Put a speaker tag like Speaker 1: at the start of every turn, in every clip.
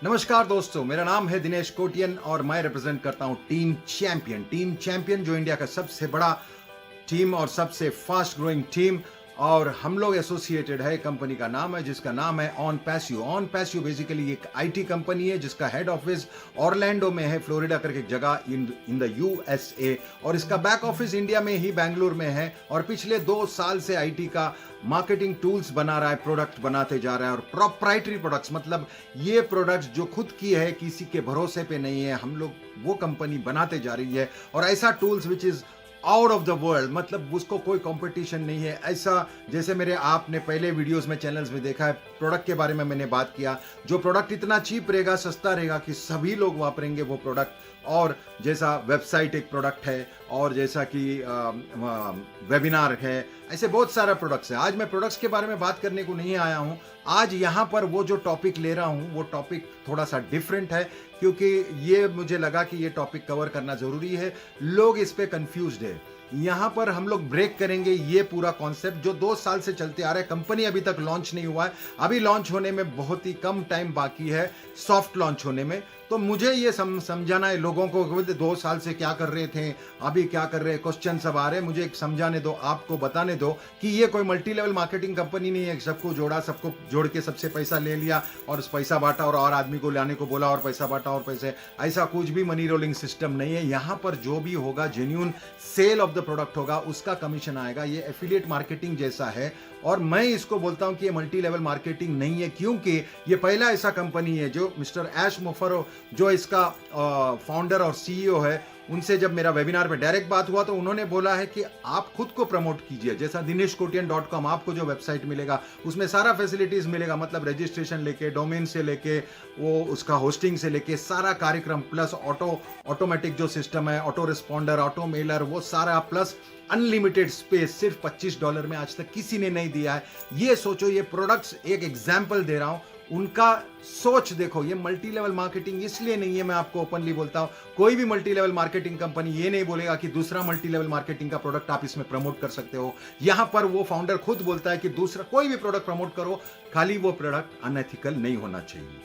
Speaker 1: नमस्कार दोस्तों, मेरा नाम है दिनेश कोटियन और मैं रिप्रेजेंट करता हूं टीम चैंपियन। टीम चैंपियन जो इंडिया का सबसे बड़ा टीम और सबसे फास्ट ग्रोइंग टीम, और हम लोग एसोसिएटेड है, कंपनी का नाम है जिसका नाम है on Paseo. On Paseo basically एक आईटी कंपनी है जिसका हेड ऑफिस ऑरलैंडो में है, फ्लोरिडा करके एक जगह इन द यूएसए, और इसका बैक ऑफिस इंडिया में ही बेंगलुरु में है। और पिछले 2 साल से आईटी का मार्केटिंग टूल्स बना रहा है, प्रोडक्ट बनाते जा रहा है, और प्रोप्राइटरी प्रोडक्ट्स, मतलब ये प्रोडक्ट्स जो खुद की है, किसी के भरोसे पे नहीं है, हम लोग वो कंपनी बनाते जा रही है। और ऐसा tools which is out of the world, मतलब उसको कोई कंपटीशन नहीं है ऐसा। जैसे मेरे आपने पहले वीडियोस में, चैनल्स में देखा है, प्रोडक्ट के बारे में मैंने बात किया, जो प्रोडक्ट इतना चीप रहेगा, सस्ता रहेगा कि सभी लोग वापरेंगे वो प्रोडक्ट। और जैसा वेबसाइट एक प्रोडक्ट है, और जैसा कि वेबिनार है, ऐसे बहुत सारा प्रोडक्ट्स है। आज मैं प्रोडक्ट्स के बारे में बात करने को नहीं आया हूं। आज यहां पर वो जो टॉपिक ले रहा हूं वो टॉपिक थोड़ा सा डिफरेंट है, क्योंकि ये मुझे लगा कि ये टॉपिक कवर करना जरूरी है। लोग इस पे कंफ्यूज्ड है। यहां पर हम लोग ब्रेक करेंगे ये पूरा कॉन्सेप्ट जो 2 साल से चलते आ रहा है। कंपनी अभी तक लॉन्च नहीं हुआ है, अभी लॉन्च होने में बहुत ही कम टाइम बाकी है, सॉफ्ट लॉन्च होने में। तो मुझे ये समझाना है लोगों को, 2 साल से क्या कर रहे थे, अभी क्या कर रहे हैं, क्वेश्चन सब आ रहे हैं। मुझे एक समझाने दो, आपको बताने दो कि ये कोई मल्टी लेवल मार्केटिंग कंपनी नहीं है। सबको जोड़ा, सबको जोड़ के सबसे पैसा ले लिया और उस पैसा बांटा, और आदमी को लाने को बोला और पैसा बांटा और पैसे, ऐसा कुछ भी मनी रोलिंग सिस्टम नहीं है। यहाँ पर जो भी होगा, genuine sale of the product होगा, उसका कमीशन आएगा। ये एफिलिएट मार्केटिंग जैसा है, और मैं इसको बोलता हूं कि ये मल्टी लेवल मार्केटिंग नहीं है, क्योंकि ये पहला ऐसा कंपनी है जो मिस्टर ऐश मोफरो, जो इसका फाउंडर और सीईओ है, उनसे जब मेरा वेबिनार पे डायरेक्ट बात हुआ तो उन्होंने बोला है कि आप खुद को प्रमोट कीजिए। जैसा dineshkotian.com आपको जो वेबसाइट मिलेगा उसमें सारा फैसिलिटीज मिलेगा, मतलब रजिस्ट्रेशन लेके, डोमेन से लेके, वो उसका होस्टिंग से लेके सारा कार्यक्रम, प्लस ऑटोमेटिक जो सिस्टम है, ऑटो रिस्पॉन्डर, ऑटो मेलर, वो सारा, प्लस अनलिमिटेड स्पेस सिर्फ $25 में आज तक किसी ने नहीं दिया है। ये सोचो, ये प्रोडक्ट्स एक एग्जाम्पल दे रहा हूं, उनका सोच देखो। ये मल्टी लेवल मार्केटिंग इसलिए नहीं है, मैं आपको ओपनली बोलता हूं, कोई भी मल्टी लेवल मार्केटिंग कंपनी ये नहीं बोलेगा कि दूसरा मल्टी लेवल मार्केटिंग का प्रोडक्ट आप इसमें प्रमोट कर सकते हो। यहां पर वो फाउंडर खुद बोलता है कि दूसरा कोई भी प्रोडक्ट प्रमोट करो, खाली वो प्रोडक्ट अनएथिकल नहीं होना चाहिए।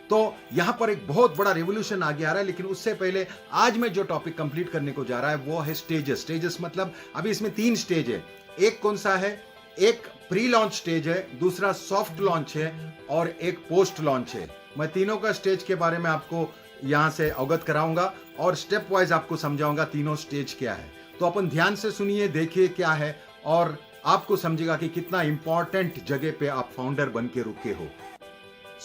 Speaker 1: तो यहां पर एक बहुत बड़ा रेवोल्यूशन आगे आ रहा है। लेकिन उससे पहले आज मैं जो टॉपिक कंप्लीट करने को जा रहा है वो है स्टेजेस। मतलब अभी इसमें 3 स्टेज है। एक कौन सा है? एक प्री लॉन्च स्टेज है, दूसरा सॉफ्ट लॉन्च है, और एक पोस्ट लॉन्च है। मैं तीनों का स्टेज के बारे में आपको यहां से अवगत कराऊंगा और स्टेप वाइज आपको समझाऊंगा तीनों स्टेज क्या है। तो अपन ध्यान से सुनिए, देखिए क्या है, और आपको समझेगा कि कितना इंपॉर्टेंट जगह पे आप फाउंडर बन के रुके हो।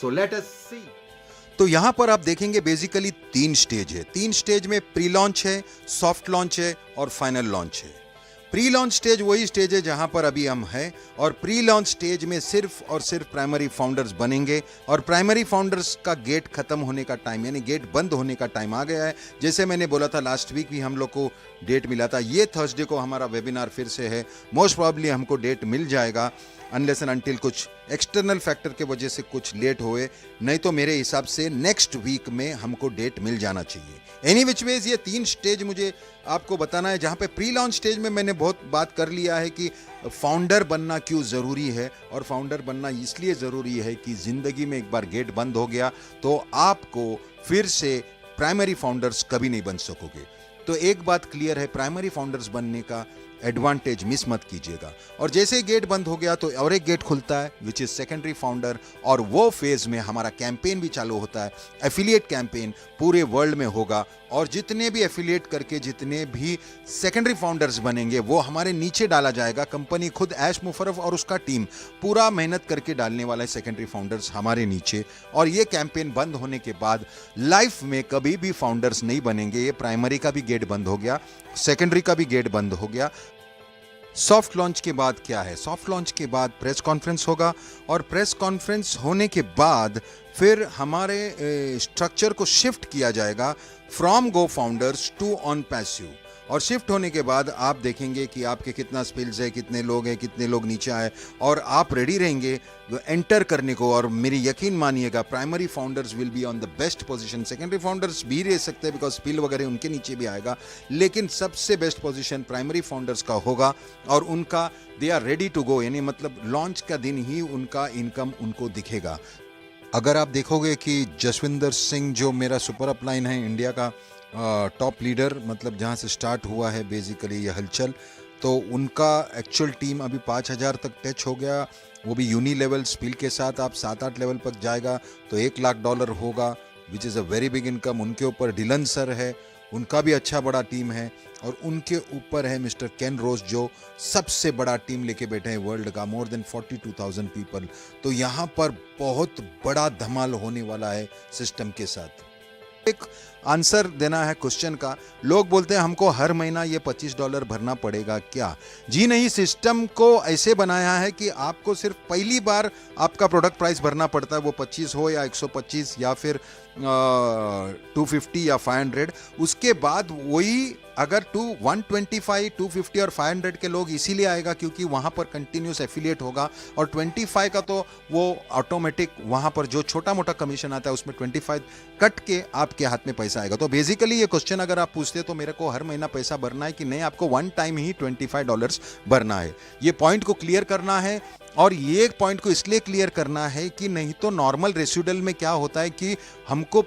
Speaker 1: सो लेट अस सी।
Speaker 2: तो यहां पर आप देखेंगे बेसिकली 3 स्टेज है। 3 स्टेज में प्री लॉन्च है, सॉफ्ट लॉन्च है और फाइनल लॉन्च है। प्री लॉन्च स्टेज वही स्टेज है जहां पर अभी हम हैं, और प्री लॉन्च स्टेज में सिर्फ और सिर्फ प्राइमरी फाउंडर्स बनेंगे, और प्राइमरी फाउंडर्स का गेट खत्म होने का टाइम, यानी गेट बंद होने का टाइम आ गया है। जैसे मैंने बोला था, लास्ट वीक भी हम लोग को डेट मिला था, ये थर्सडे को हमारा वेबिनार फिर से है। मोस्ट प्रॉब्ली हमको डेट मिल जाएगा, अनलेस एंड अनटिल कुछ एक्सटर्नल फैक्टर के वजह से कुछ लेट होए, नहीं तो मेरे हिसाब से नेक्स्ट वीक में हमको डेट मिल जाना चाहिए। एनी विच वेज ये 3 स्टेज मुझे आपको बताना है, जहां पे प्री लॉन्च स्टेज में मैंने बहुत बात कर लिया है कि फाउंडर बनना क्यों ज़रूरी है। और फाउंडर बनना इसलिए ज़रूरी है कि ज़िंदगी में एक बार गेट बंद हो गया तो आपको फिर से प्राइमरी फाउंडर्स कभी नहीं बन सकोगे। तो एक बात क्लियर है, प्राइमरी फाउंडर्स बनने का एडवांटेज मिस मत कीजिएगा। और जैसे गेट बंद हो गया तो और एक गेट खुलता है विच इज सेकेंडरी फाउंडर, और वो फेज में हमारा कैंपेन भी चालू होता है। एफिलिएट कैंपेन पूरे वर्ल्ड में होगा, और जितने भी एफिलिएट करके जितने भी सेकेंडरी फाउंडर्स बनेंगे वो हमारे नीचे डाला जाएगा। कंपनी खुद ऐश मुफर्रफ और उसका टीम पूरा मेहनत करके डालने वाला है सेकेंडरी फाउंडर्स हमारे नीचे। और ये कैंपेन बंद होने के बाद लाइफ में कभी भी फाउंडर्स नहीं बनेंगे। ये प्राइमरी का भी गेट बंद हो गया, सेकेंडरी का भी गेट बंद हो गया। सॉफ्ट लॉन्च के बाद क्या है? सॉफ्ट लॉन्च के बाद प्रेस कॉन्फ्रेंस होगा, और प्रेस कॉन्फ्रेंस होने के बाद फिर हमारे स्ट्रक्चर को शिफ्ट किया जाएगा from go founders to on passive. और शिफ्ट होने के बाद आप देखेंगे कि आपके कितना स्पिल्स है, कितने लोग हैं, कितने लोग नीचे आए, और आप रेडी रहेंगे एंटर करने को। और मेरी यकीन मानिएगा, primary founders will be on the best position. Secondary founders भी रह सकते हैं बिकॉज स्पिल वगैरह उनके नीचे भी आएगा, लेकिन सबसे बेस्ट पोजीशन प्राइमरी फाउंडर्स का होगा। और उनका they are ready to go, यानी मतलब लॉन्च का दिन ही उनका इनकम उनको दिखेगा। अगर आप देखोगे कि जसविंदर सिंह जो मेरा सुपर अपलाइन है इंडिया का टॉप लीडर, मतलब जहाँ से स्टार्ट हुआ है बेसिकली ये हलचल, तो उनका एक्चुअल टीम अभी 5,000 तक टच हो गया, वो भी यूनी लेवल स्पील के साथ। आप 7-8 लेवल तक जाएगा तो $1,00,000 होगा, which is a very big income. उनके ऊपर डिलन सर है, उनका भी अच्छा बड़ा टीम है, और उनके ऊपर है मिस्टर केन रोज जो सबसे बड़ा टीम लेके बैठे हैं वर्ल्ड का, मोर देन 42,000 पीपल। तो यहाँ पर बहुत बड़ा धमाल होने वाला है सिस्टम के साथ। एक आंसर देना है क्वेश्चन का। लोग बोलते हैं हमको हर महीना ये $25 भरना पड़ेगा क्या? जी नहीं, सिस्टम को ऐसे बनाया है कि आपको सिर्फ पहली बार आपका प्रोडक्ट प्राइस भरना पड़ता है, वो 25 हो या 125 या फिर 250 या 500। उसके बाद वही अगर 125, 250 और 500 के लोग इसीलिए आएगा क्योंकि वहाँ पर कंटिन्यूस एफिलिएट होगा, और 25 का तो वो ऑटोमेटिक वहाँ पर जो छोटा मोटा कमीशन आता है उसमें 25 कट के आपके हाथ में पैसा आएगा। तो बेसिकली ये क्वेश्चन अगर आप पूछते तो मेरे को हर महीना पैसा भरना है कि नहीं, आपको वन टाइम ही $25 भरना है। ये पॉइंट को क्लियर करना है, और ये पॉइंट को इसलिए क्लियर करना है कि नहीं तो नॉर्मल रेसिडुअल में क्या होता है कि हमको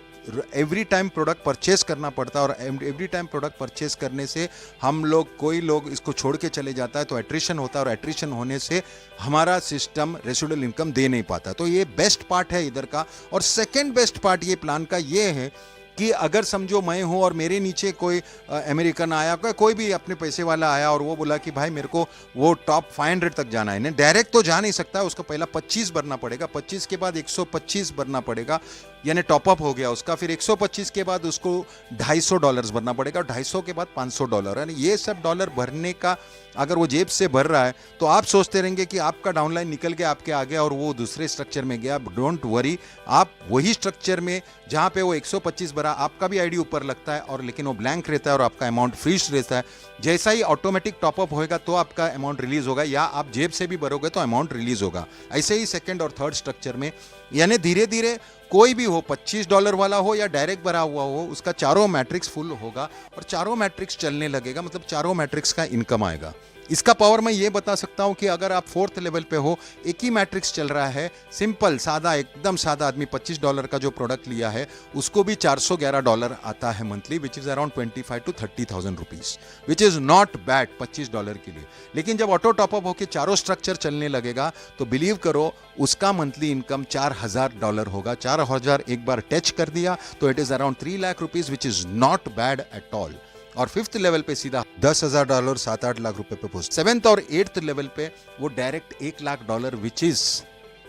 Speaker 2: एवरी टाइम प्रोडक्ट परचेस करना पड़ता है, और एवरी टाइम प्रोडक्ट परचेस करने से हम लोग कोई लोग इसको छोड़ के चले जाता है तो एट्रिशन होता है, और एट्रिशन होने से हमारा सिस्टम रेसिडुअल इनकम दे नहीं पाता। तो ये बेस्ट पार्ट है इधर का। और सेकंड बेस्ट पार्ट ये प्लान का ये है कि अगर समझो मैं हूं और मेरे नीचे कोई अमेरिकन आया, कोई भी अपने पैसे वाला आया और वो बोला कि भाई मेरे को वो टॉप 500 तक जाना है, डायरेक्ट तो जा नहीं सकता, उसको पहला 25 भरना पड़ेगा, 25 के बाद 125 भरना पड़ेगा, यानी टॉपअप हो गया उसका। फिर 125 के बाद उसको $250 भरना पड़ेगा, और 250 के बाद $500, यानी ये सब डॉलर भरने का अगर वो जेब से भर रहा है तो आप सोचते रहेंगे कि आपका डाउनलाइन निकल के आपके आगे और वो दूसरे स्ट्रक्चर में गया। डोंट वरी, आप वही स्ट्रक्चर में जहाँ पे वो 125 भरा, आपका भी आईडी ऊपर लगता है, और लेकिन वो ब्लैंक रहता है और आपका अमाउंट फ्रीज रहता है। जैसा ही ऑटोमेटिक टॉपअप होएगा तो आपका अमाउंट रिलीज होगा, या आप जेब से भी भरोगे तो अमाउंट रिलीज होगा। ऐसे ही सेकेंड और थर्ड स्ट्रक्चर में, यानी धीरे धीरे कोई भी हो, $25 वाला हो या डायरेक्ट भरा हुआ हो, उसका चारों मैट्रिक्स फुल होगा और चारों मैट्रिक्स चलने लगेगा, मतलब चारों मैट्रिक्स का इनकम आएगा। इसका पावर मैं ये बता सकता हूं कि अगर आप 4th लेवल पे हो, एक ही मैट्रिक्स चल रहा है, सिंपल सादा, एकदम सादा आदमी $25 का जो प्रोडक्ट लिया है उसको भी $411 आता है monthly, which is around 25,000 to 30,000 rupees, which is not bad $25 के लिए। लेकिन जब ऑटो टॉपअप होकर चारों स्ट्रक्चर चलने लगेगा तो बिलीव करो उसका मंथली इनकम $4,000 होगा। 4,000 एक बार टच कर दिया तो it is around 3 lakh rupees, which is not bad at all. और 5th लेवल पे सीधा $10,000 7-8 लाख रुपए पे पहुंच। 7th और 8th लेवल पे वो direct $1,00,000 which is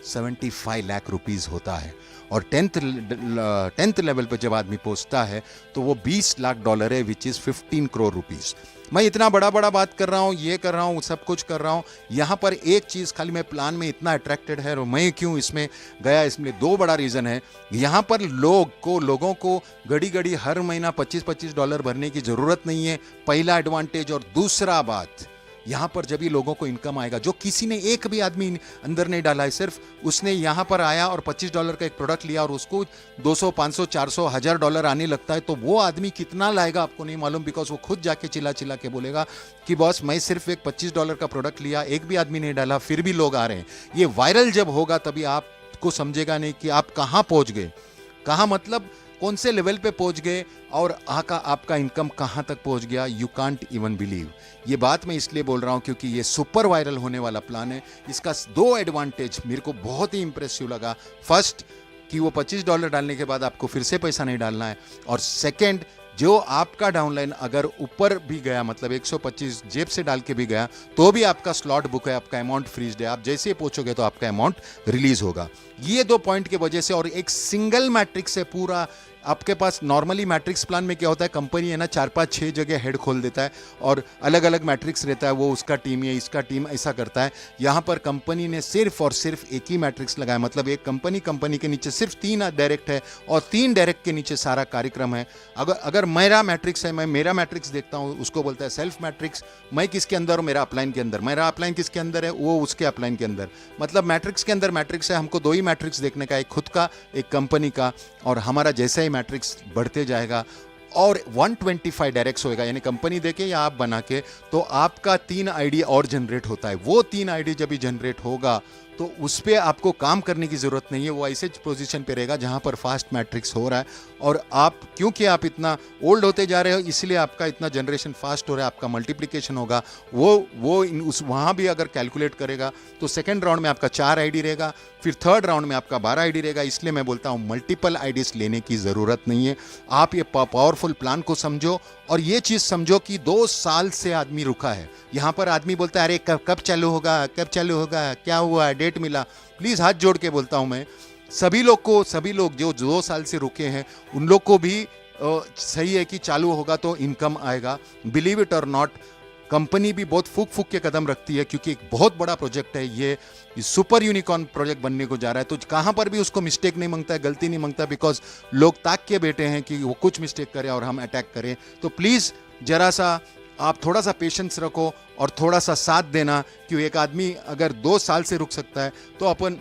Speaker 2: 75 lakh rupees होता है। और 10th लेवल पे जब आदमी पहुंचता है तो वो $20 लाख है, विच इज 15 करोड़ रुपीज। मैं इतना बड़ा बात कर रहा हूँ, ये कर रहा हूँ, सब कुछ कर रहा हूँ, यहाँ पर एक चीज़ खाली मैं प्लान में इतना अट्रैक्टेड है और मैं क्यों इसमें गया, इसमें 2 बड़ा रीज़न है। यहाँ पर लोगों को घड़ी हर महीना $25 भरने की ज़रूरत नहीं है, पहला एडवांटेज। और दूसरा बात, यहाँ पर जब भी लोगों को इनकम आएगा, जो किसी ने एक भी आदमी अंदर नहीं डाला है, सिर्फ उसने यहाँ पर आया और $25 का एक प्रोडक्ट लिया और उसको 200, 500, 400, $1,000 आने लगता है, तो वो आदमी कितना लाएगा आपको नहीं मालूम, बिकॉज वो खुद जाके चिल्ला के बोलेगा कि बॉस मैं सिर्फ एक $25 का प्रोडक्ट लिया, एक भी आदमी नहीं डाला, फिर भी लोग आ रहे हैं। ये वायरल जब होगा तभी आपको समझेगा नहीं कि आप कहाँ पहुँच गए, कहाँ मतलब कौन से लेवल पे पहुंच गए, और आपका इनकम कहां तक पहुंच गया। You can't even believe. ये बात मैं इसलिए बोल रहा हूं क्योंकि ये सुपर वायरल होने वाला प्लान है। इसका 2 एडवांटेज मेरे को बहुत ही इंप्रेसिव लगा। फर्स्ट कि वो $25 डालने के बाद आपको फिर से पैसा नहीं डालना है, और सेकेंड जो आपका डाउनलाइन अगर ऊपर भी गया, मतलब 125 जेब से डाल के भी गया, तो भी आपका स्लॉट बुक है, आपका अमाउंट फ्रीज्ड है, आप जैसे ही पहुंचोगे तो आपका अमाउंट रिलीज होगा। ये 2 पॉइंट की वजह से, और एक सिंगल मैट्रिक्स से पूरा आपके पास। नॉर्मली मैट्रिक्स प्लान में क्या होता है, कंपनी है ना 4-5-6 जगह हेड खोल देता है और अलग अलग मैट्रिक्स रहता है, वो उसका टीम या इसका टीम ऐसा करता है। यहाँ पर कंपनी ने सिर्फ और सिर्फ एक ही मैट्रिक्स लगाया, मतलब एक कंपनी के नीचे सिर्फ 3 डायरेक्ट है और 3 डायरेक्ट के नीचे सारा कार्यक्रम है। अगर मेरा मैट्रिक्स है, मैं मेरा मैट्रिक्स देखता हूँ, उसको बोलता है सेल्फ मैट्रिक्स। मैं किसके अंदर हूँ, मेरा अपलाइन के अंदर, मेरा अपलाइन किसके अंदर है, वो उसके अपलाइन के अंदर। मतलब मैट्रिक्स के अंदर मैट्रिक्स है, हमको 2 ही मैट्रिक्स देखने का, एक खुद का एक कंपनी का, और हमारा जैसा ही मैट्रिक्स बढ़ते जाएगा और 125 डायरेक्ट्स होएगा, यानी कंपनी देके या आप बना के, तो आपका 3 आईडी और जनरेट होता है। वो 3 आईडी जब भी जनरेट होगा तो उस पर आपको काम करने की ज़रूरत नहीं है। वो ऐसे पोजीशन पे रहेगा जहाँ पर फास्ट मैट्रिक्स हो रहा है, और आप क्योंकि आप इतना ओल्ड होते जा रहे हो इसलिए आपका इतना जनरेशन फास्ट हो रहा है, आपका मल्टीप्लिकेशन होगा वो उस वहाँ भी अगर कैलकुलेट करेगा तो सेकेंड राउंड में आपका 4 आईडी रहेगा, फिर थर्ड राउंड में आपका 12 आईडी रहेगा। इसलिए मैं बोलता हूँ मल्टीपल आईडीज लेने की ज़रूरत नहीं है। आप ये पावरफुल प्लान को समझो, और ये चीज़ समझो कि 2 साल से आदमी रुका है। यहाँ पर आदमी बोलता है अरे कब चालू होगा, कब चालू होगा, क्या हुआ, डेट मिला। प्लीज़ हाथ जोड़ के बोलता हूँ मैं, सभी लोग जो 2 साल से रुके हैं उन लोग को भी सही है कि चालू होगा तो इनकम आएगा। बिलीव इट और नॉट, कंपनी भी बहुत फूक के कदम रखती है, क्योंकि एक बहुत बड़ा प्रोजेक्ट है ये सुपर यूनिकॉर्न प्रोजेक्ट बनने को जा रहा है। तो कहाँ पर भी उसको मिस्टेक नहीं मांगता है, गलती नहीं मांगता, बिकॉज लोग ताक के बैठे हैं कि वो कुछ मिस्टेक करे और हम अटैक करें। तो प्लीज़ जरा सा आप थोड़ा सा पेशेंस रखो और थोड़ा सा साथ देना, कि एक आदमी अगर 2 साल से रुक सकता है तो अपन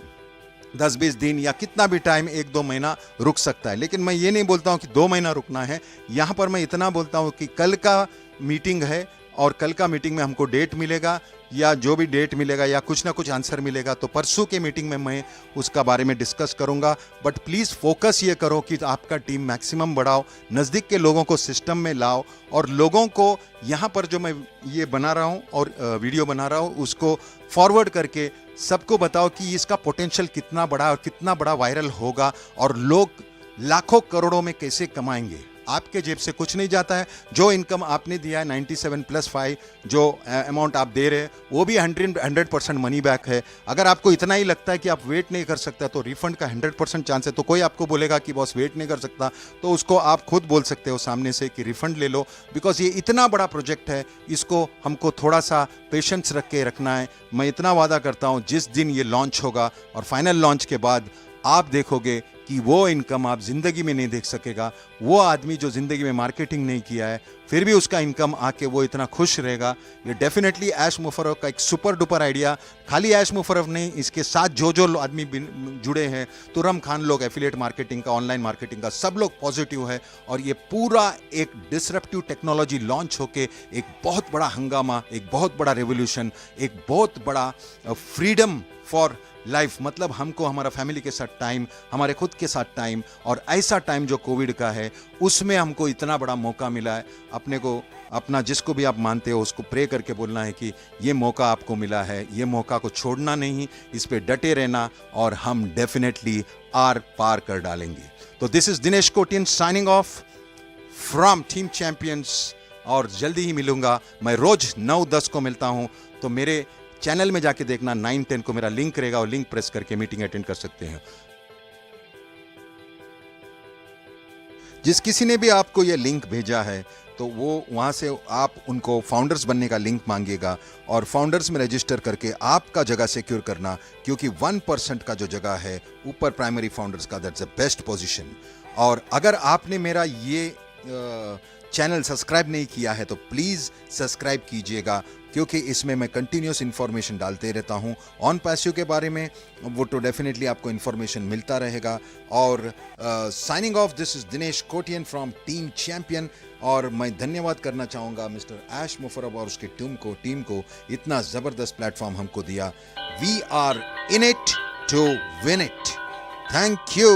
Speaker 2: 10-20 दिन या कितना भी टाइम 1-2 महीना रुक सकता है। लेकिन मैं ये नहीं बोलता हूँ कि 2 महीना रुकना है। यहाँ पर मैं इतना बोलता हूँ कि कल का मीटिंग है, और कल का मीटिंग में हमको डेट मिलेगा, या जो भी डेट मिलेगा या कुछ ना कुछ आंसर मिलेगा, तो परसों के मीटिंग में मैं उसका बारे में डिस्कस करूंगा। बट प्लीज़ फोकस ये करो कि आपका टीम मैक्सिमम बढ़ाओ, नज़दीक के लोगों को सिस्टम में लाओ, और लोगों को यहाँ पर जो मैं ये बना रहा हूँ और वीडियो बना रहा हूँ उसको फॉरवर्ड करके सबको बताओ कि इसका पोटेंशियल कितना बड़ा और कितना बड़ा वायरल होगा, और लोग लाखों करोड़ों में कैसे कमाएंगे। आपके जेब से कुछ नहीं जाता है। जो इनकम आपने दिया है 97+5 जो अमाउंट आप दे रहे हैं वो भी 100% मनी बैक है। अगर आपको इतना ही लगता है कि आप वेट नहीं कर सकता तो रिफंड का 100% चांस है। तो कोई आपको बोलेगा कि बॉस वेट नहीं कर सकता तो उसको आप खुद बोल सकते हो सामने से कि रिफंड ले लो, बिकॉज ये इतना बड़ा प्रोजेक्ट है, इसको हमको थोड़ा सा पेशेंस रख के रखना है। मैं इतना वादा करता हूँ जिस दिन ये लॉन्च होगा और फाइनल लॉन्च के बाद आप देखोगे कि वो इनकम आप जिंदगी में नहीं देख सकेगा। वो आदमी जो जिंदगी में मार्केटिंग नहीं किया है फिर भी उसका इनकम आके वो इतना खुश रहेगा। ये डेफिनेटली ऐश मुफर्रफ का एक सुपर डुपर आइडिया। खाली ऐश मुफर्रफ नहीं, इसके साथ जो आदमी जुड़े हैं, तुरम खान लोग एफिलिएट मार्केटिंग का, ऑनलाइन मार्केटिंग का, सब लोग पॉजिटिव है। और ये पूरा एक डिसरप्टिव टेक्नोलॉजी लॉन्च होके एक बहुत बड़ा हंगामा, एक बहुत बड़ा रेवोल्यूशन, एक बहुत बड़ा फ्रीडम फॉर लाइफ, मतलब हमको हमारा फैमिली के साथ टाइम, हमारे खुद के साथ टाइम, और ऐसा टाइम जो कोविड का है उसमें हमको इतना बड़ा मौका मिला है। अपने को अपना जिसको भी आप मानते हो उसको प्रे करके बोलना है कि ये मौका आपको मिला है, ये मौका को छोड़ना नहीं, इस पे डटे रहना, और हम डेफिनेटली आर पार कर डालेंगे। तो this is Dinesh Kotian signing off from team champions, और जल्दी ही मिलूंगा। मैं रोज 9-10 को मिलता हूं, तो मेरे चैनल में जाके देखना 9-10 को मेरा लिंक रहेगा, और लिंक प्रेस करके मीटिंग अटेंड कर सकते हैं। जिस किसी ने भी आपको ये लिंक भेजा है तो वो वहाँ से आप उनको फाउंडर्स बनने का लिंक मांगेगा, और फाउंडर्स में रजिस्टर करके आपका जगह सिक्योर करना, क्योंकि 1% का जो जगह है ऊपर प्राइमरी फाउंडर्स का, दैट्स द बेस्ट पोजीशन। और अगर आपने मेरा ये चैनल सब्सक्राइब नहीं किया है तो प्लीज़ सब्सक्राइब कीजिएगा, क्योंकि इसमें मैं कंटिन्यूस इन्फॉर्मेशन डालते रहता हूँ ऑन पैसिव के बारे में। वो तो डेफिनेटली आपको इन्फॉर्मेशन मिलता रहेगा। और signing off, this is Dinesh Kotian from team champion. और मैं धन्यवाद करना चाहूँगा मिस्टर ऐश मुफर्रफ और उसकी टीम को इतना ज़बरदस्त प्लेटफॉर्म हमको दिया। We are in it to win it. Thank you.